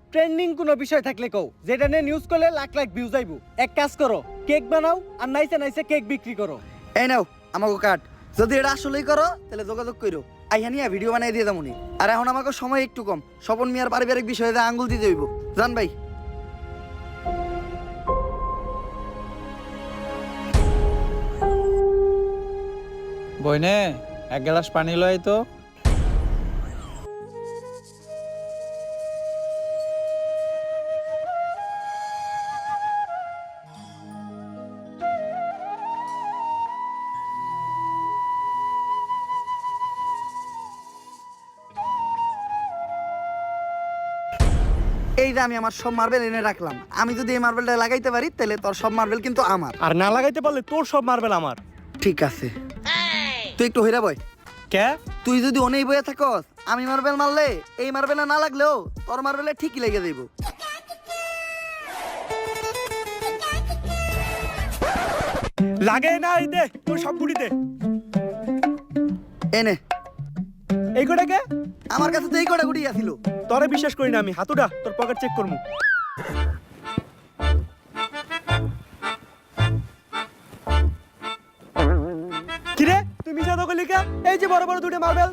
Trending কোনো বিষয় থাকলে কও, যেটা নিয়ে নিউজ করলে লাখ লাখ ভিউজ আইবো। এক কাজ করো, কেক বানাও আর নাইসে নাইসে কেক বিক্রি করো। এই নাও আমাকে কাট, যদি এটা আসলেই করো তাহলে যোগাযোগ করো, আইহানিয়া ভিডিও বানাই দিয়ে দামুনি। আর এখন আমাকে সময় একটু কম, স্বপন মিয়ার পারিবারিক বিষয়ে আঙ্গুল দিতে হইব, জান ভাই। বইনে এক গ্লাস পানি লয় তো। এই যে আমি আমার সব মার্বেল এনে রাখলাম, আমি যদি এই মার্বেলটা লাগাইতে পারি তাহলে তোর সব মার্বেল কিন্তু আমার। আর না লাগাইতে পারলে তোর সব মার্বেল আমার। ঠিক আছে, তুই একটু হইরা বয়। কে? তুই যদি অনেই বয়ে থাকস, আমি মার্বেল মারলে এই মার্বেলে না লাগলেও তোর মার্বেলে ঠিকই লেগে যাইব। লাগে না, এই দে তোর সব গুড়ি দে। এনে এই কোটা কে? আমার কাছে তো এই কটা গুটি আছিল। তোরে বিশ্বাস করি না আমি, হাতুড়া তোর পকেট চেক করমু। কিরে তুই মিছা দখলি কে? এই যে বড় বড় দুটো মার্বেল